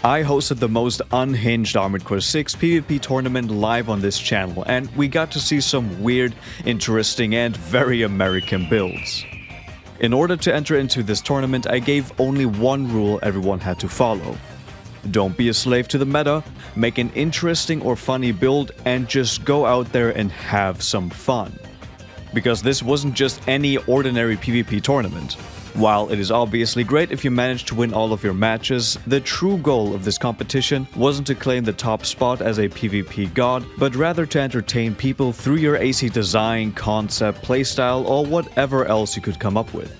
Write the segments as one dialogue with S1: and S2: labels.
S1: I hosted the most unhinged Armored Core 6 PvP tournament live on this channel, and we got to see some weird, interesting, and very American builds. In order to enter into this tournament, I gave only one rule everyone had to follow. Don't be a slave to the meta, make an interesting or funny build, and just go out there and have some fun. Because this wasn't just any ordinary PvP tournament. While it is obviously great if you manage to win all of your matches, the true goal of this competition wasn't to claim the top spot as a PvP god, but rather to entertain people through your AC design, concept, playstyle, or whatever else you could come up with.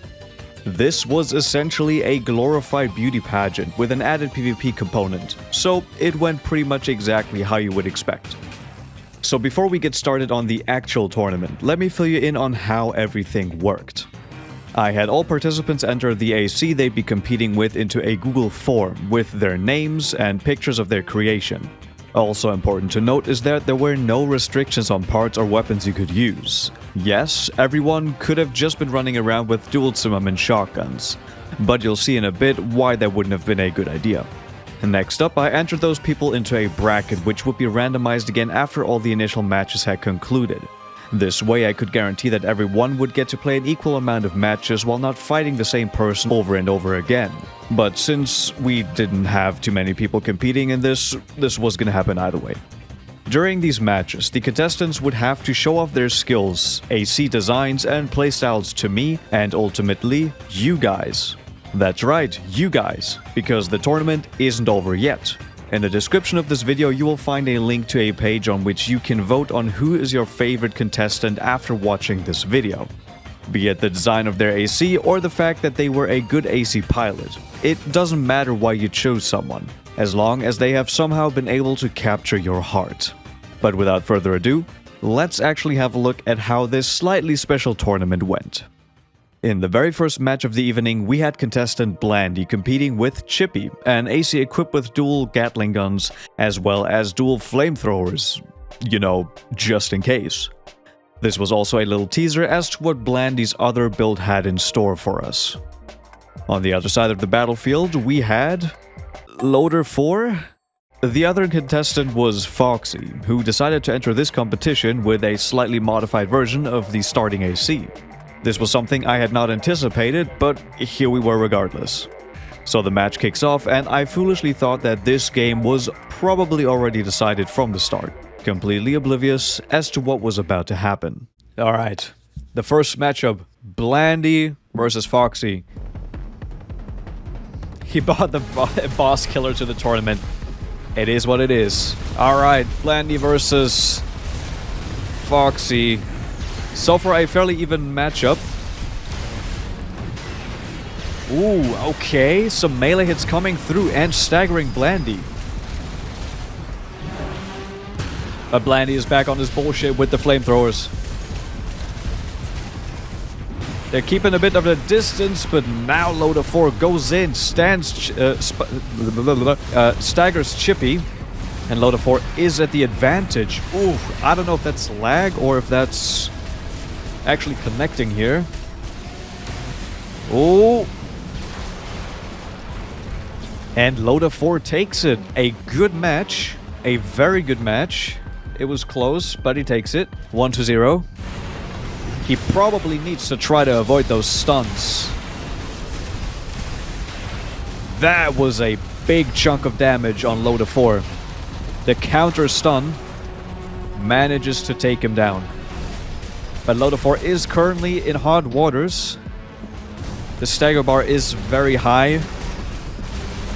S1: This was essentially a glorified beauty pageant with an added PvP component, so it went pretty much exactly how you would expect. So before we get started on the actual tournament, let me fill you in on how everything worked. I had all participants enter the AC they'd be competing with into a Google form with their names and pictures of their creation. Also important to note is that there were no restrictions on parts or weapons you could use. Yes, everyone could have just been running around with dual summon and shotguns, but you'll see in a bit why that wouldn't have been a good idea. Next up, I entered those people into a bracket which would be randomized again after all the initial matches had concluded. This way I could guarantee that everyone would get to play an equal amount of matches while not fighting the same person over and over again. But since we didn't have too many people competing in this was gonna happen either way. During these matches, the contestants would have to show off their skills, AC designs, and playstyles to me, and ultimately, you guys. That's right, you guys, because the tournament isn't over yet. In the description of this video, you will find a link to a page on which you can vote on who is your favorite contestant after watching this video. Be it the design of their AC or the fact that they were a good AC pilot. It doesn't matter why you chose someone, as long as they have somehow been able to capture your heart. But without further ado, let's actually have a look at how this slightly special tournament went. In the very first match of the evening, we had contestant Blandy competing with Chippy, an AC equipped with dual Gatling guns, as well as dual flamethrowers, you know, just in case. This was also a little teaser as to what Blandy's other build had in store for us. On the other side of the battlefield, we had Loader 4. The other contestant was Foxi, who decided to enter this competition with a slightly modified version of the starting AC. This was something I had not anticipated, but here we were regardless. So the match kicks off, and I foolishly thought that this game was probably already decided from the start, completely oblivious as to what was about to happen. Alright, the first matchup, Blandy versus Foxi. He brought the boss killer to the tournament. It is what it is. Alright, Blandy versus Foxi. So far, a fairly even matchup. Ooh, okay. Some melee hits coming through and staggering Blandy. But Blandy is back on his bullshit with the flamethrowers. They're keeping a bit of a distance, but now Loader 4 goes in, staggers Chippy. And Loader 4 is at the advantage. Ooh, I don't know if that's lag or if that's actually connecting here. Oh. And Loader 4 takes it. A good match. A very good match. It was close, but he takes it. 1-0. He probably needs to try to avoid those stuns. That was a big chunk of damage on Loader 4. The counter stun manages to take him down. But Loader 4 is currently in hard waters. The stagger bar is very high.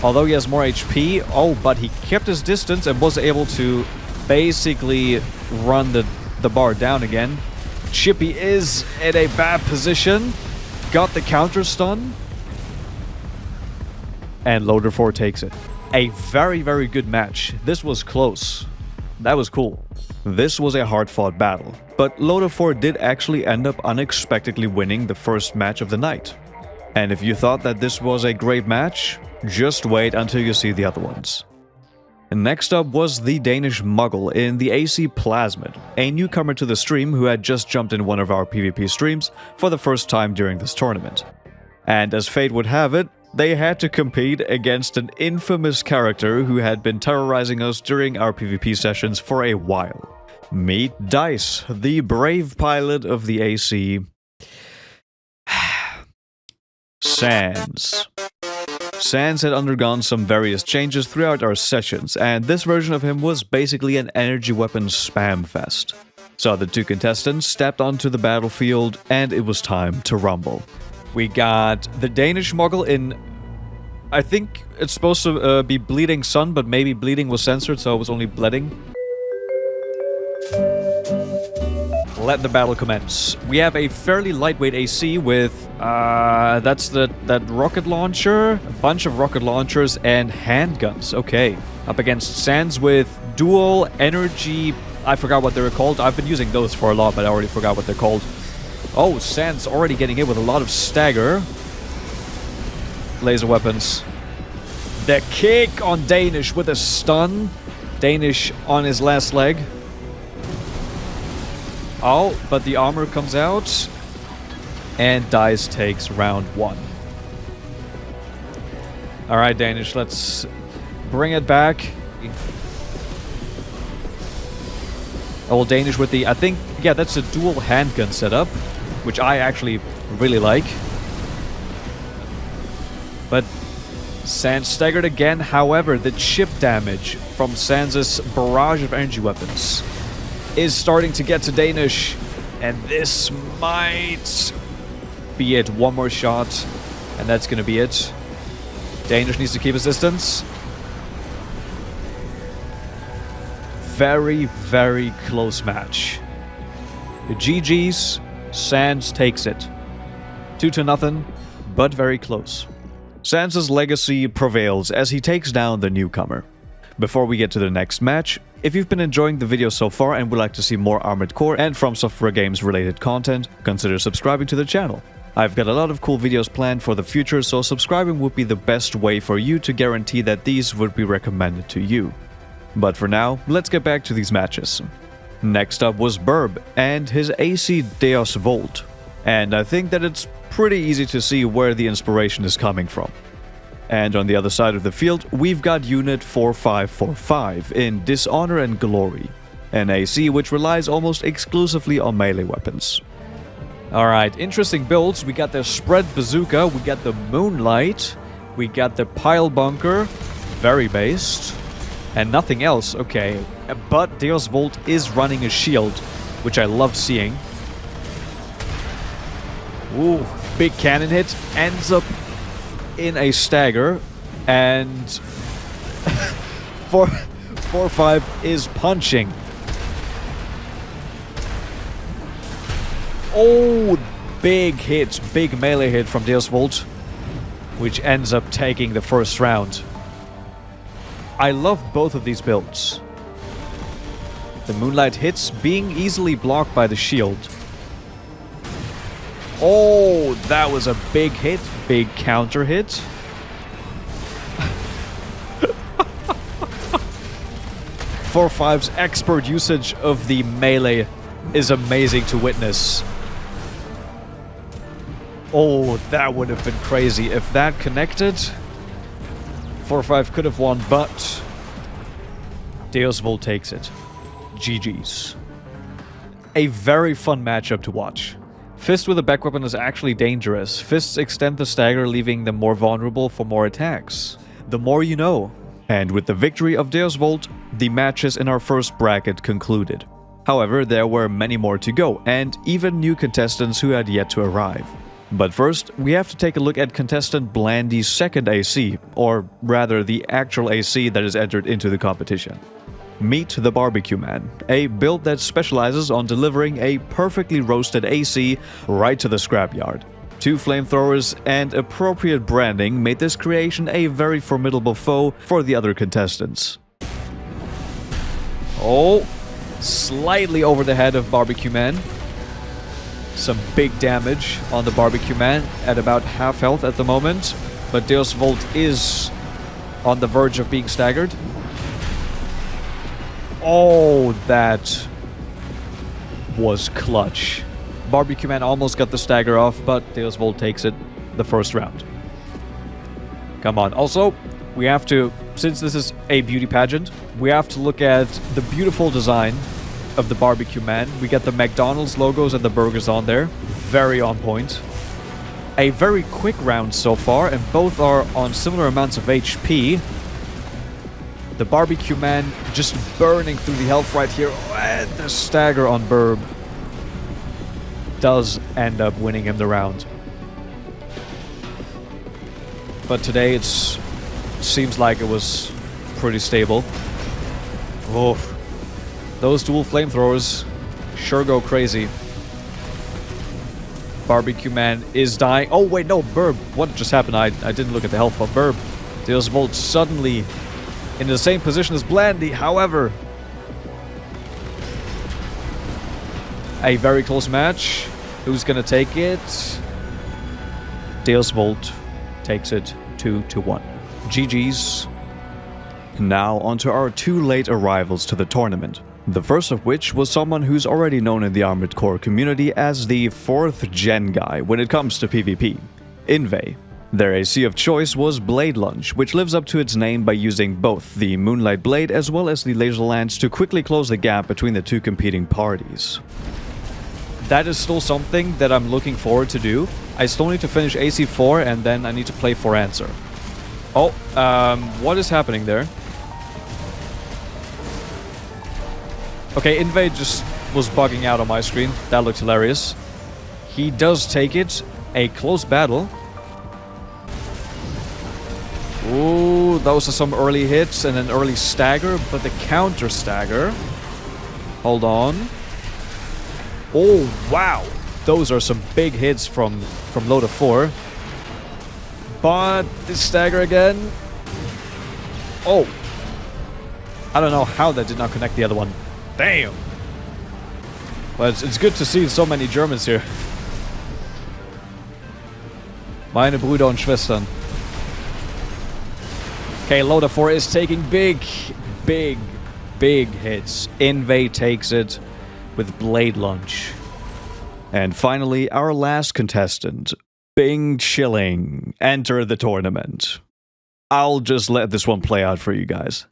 S1: Although he has more HP. Oh, but he kept his distance and was able to basically run the bar down again. Chippy is in a bad position. Got the counter stun. And Loader 4 takes it. A very, very good match. This was close. That was cool. This was a hard-fought battle, but Loader 4 did actually end up unexpectedly winning the first match of the night. And if you thought that this was a great match, just wait until you see the other ones. Next up was TheDanishMuggle in the AC Plasmid, a newcomer to the stream who had just jumped in one of our PvP streams for the first time during this tournament. And as fate would have it, they had to compete against an infamous character who had been terrorizing us during our PvP sessions for a while. Meet Dice, the brave pilot of the AC. Sans. Sans had undergone some various changes throughout our sessions, and this version of him was basically an energy weapon spam fest. So the two contestants stepped onto the battlefield, and it was time to rumble. We got TheDanishMuggle in... I think it's supposed to be Bleeding Sun, but maybe Bleeding was censored, so it was only Bleeding. Let the battle commence. We have a fairly lightweight AC with, that's that rocket launcher, a bunch of rocket launchers, and handguns. Okay. Up against Sans with dual energy... I forgot what they were called. I've been using those for a lot, but I already forgot what they're called. Oh, Sans already getting hit with a lot of stagger. Laser weapons. The kick on Danish with a stun. Danish on his last leg. Oh, but the armor comes out. And Dice takes round 1. Alright, Danish, let's bring it back. Old Danish with the... I think, yeah, that's a dual handgun setup, which I actually really like. But Sans staggered again. However, the chip damage from Sans's barrage of energy weapons is starting to get to Danish, and this might be it. One more shot, and that's gonna be it. Danish needs to keep his distance. Very, very close match. The GG's, Sans takes it. 2-0, but very close. Sans's legacy prevails as he takes down the newcomer. Before we get to the next match, if you've been enjoying the video so far and would like to see more Armored Core and FromSoftware games related content, consider subscribing to the channel. I've got a lot of cool videos planned for the future, so subscribing would be the best way for you to guarantee that these would be recommended to you. But for now, let's get back to these matches. Next up was Birb and his AC Deus Vult. And I think that it's pretty easy to see where the inspiration is coming from. And on the other side of the field, we've got Unit 4545 in Dishonor and Glory, an AC which relies almost exclusively on melee weapons. Alright, interesting builds. We got the Spread Bazooka, we got the Moonlight, we got the Pile Bunker, very based, and nothing else, okay. But Deus Vult is running a shield, which I love seeing. Ooh, big cannon hit, ends up in a stagger, and 4-5 is punching. Oh, big hit, big melee hit from Deus Vult, which ends up taking the first round. I love both of these builds. The Moonlight hits being easily blocked by the shield. Oh, that was a big hit, big counter hit. 4-5's expert usage of the melee is amazing to witness. Oh, that would have been crazy. If that connected, 4-5 could have won, but Deus Vult takes it. GG's. A very fun matchup to watch. Fist with a back weapon is actually dangerous. Fists extend the stagger, leaving them more vulnerable for more attacks. The more you know. And with the victory of Deus Vult, the matches in our first bracket concluded. However, there were many more to go, and even new contestants who had yet to arrive. But first, we have to take a look at contestant Blandy's second AC, or rather the actual AC that is entered into the competition. Meet the BBQ Man, a build that specializes on delivering a perfectly roasted AC right to the scrapyard. 2 flamethrowers and appropriate branding made this creation a very formidable foe for the other contestants. Oh, slightly over the head of BBQ Man. Some big damage on the BBQ Man at about half health at the moment, but Deus Vult is on the verge of being staggered. Oh, that was clutch. BBQ Man almost got the stagger off, but Deus Vult takes it the first round. Come on. Also, we have to, since this is a beauty pageant, we have to look at the beautiful design of the BBQ Man. We get the McDonald's logos and the burgers on there. Very on point. A very quick round so far, and both are on similar amounts of HP. The BBQ Man just burning through the health right here. And the stagger on Birb does end up winning him the round. But today it seems like it was pretty stable. Oh, those dual flamethrowers sure go crazy. BBQ Man is dying. Oh, wait, no, Birb. What just happened? I didn't look at the health of Birb. Deus Vult suddenly in the same position as Blandy. However, a very close match. Who's going to take it? Deus Vult takes it 2-1. GG's. Now onto our 2 late arrivals to the tournament. The first of which was someone who's already known in the Armored Core community as the 4th gen guy when it comes to PvP, Inveigh. Their AC of choice was Bladelunge, which lives up to its name by using both the Moonlight Blade as well as the Laser Lance to quickly close the gap between the 2 competing parties. That is still something that I'm looking forward to do. I still need to finish AC4 and then I need to play for answer. Oh, what is happening there? Okay, Inveigh just was bugging out on my screen. That looked hilarious. He does take it. A close battle. Ooh, those are some early hits and an early stagger, but the counter stagger. Hold on. Oh, wow. Those are some big hits from load of 4. But the stagger again. Oh. I don't know how that did not connect the other one. Damn! But it's good to see so many Germans here. Meine Brüder und Schwestern. Okay, Loader 4 is taking big hits. Inveigh takes it with Bladelunge. And finally, our last contestant, Bing Chilling, enter the tournament. I'll just let this one play out for you guys.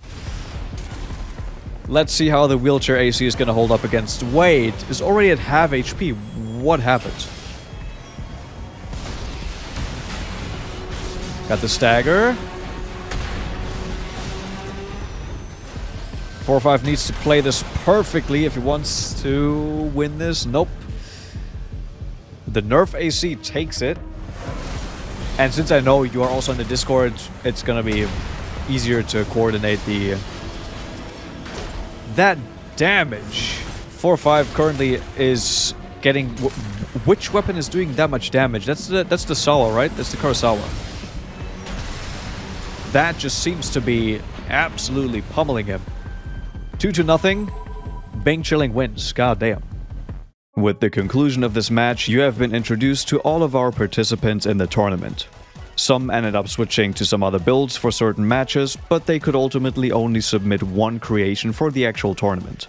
S1: Let's see how the wheelchair AC is going to hold up against Wade. Is already at half HP. What happened? Got the stagger. 4-5 needs to play this perfectly if he wants to win this. Nope. The nerf AC takes it. And since I know you are also in the Discord, it's going to be easier to coordinate the... That damage. 4-5 currently is getting... Which weapon is doing that much damage? That's the Sawa, right? That's the Kurosawa. That just seems to be absolutely pummeling him. 2-0. Bing Chilling wins. God damn. With the conclusion of this match, you have been introduced to all of our participants in the tournament. Some ended up switching to some other builds for certain matches, but they could ultimately only submit one creation for the actual tournament.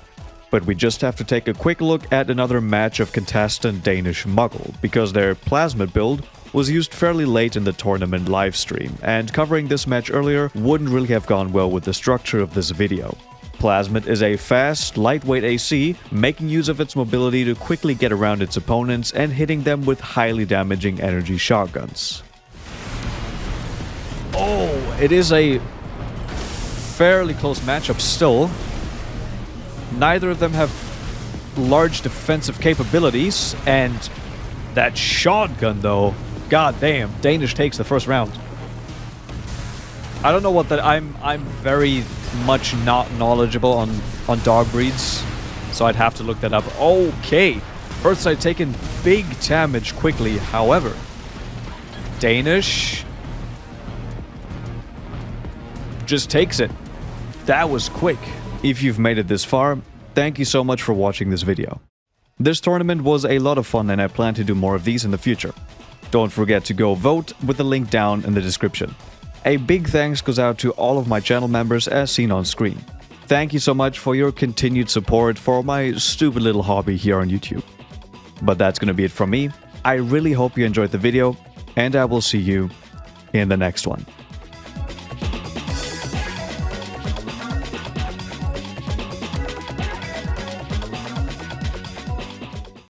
S1: But we just have to take a quick look at another match of contestant DanishMuggle, because their Plasmid build was used fairly late in the tournament livestream, and covering this match earlier wouldn't really have gone well with the structure of this video. Plasmid is a fast, lightweight AC, making use of its mobility to quickly get around its opponents and hitting them with highly damaging energy shotguns. Oh, it is a fairly close matchup still. Neither of them have large defensive capabilities, and that shotgun though, god damn, Danish takes the first round. I don't know what that... I'm very much not knowledgeable on dog breeds, so I'd have to look that up. Okay, Earthside taking big damage quickly, however. Danish just takes it. That was quick. If you've made it this far, thank you so much for watching this video. This tournament was a lot of fun and I plan to do more of these in the future. Don't forget to go vote with the link down in the description. A big thanks goes out to all of my channel members as seen on screen. Thank you so much for your continued support for my stupid little hobby here on YouTube. But that's gonna be it from me. I really hope you enjoyed the video, and I will see you in the next one.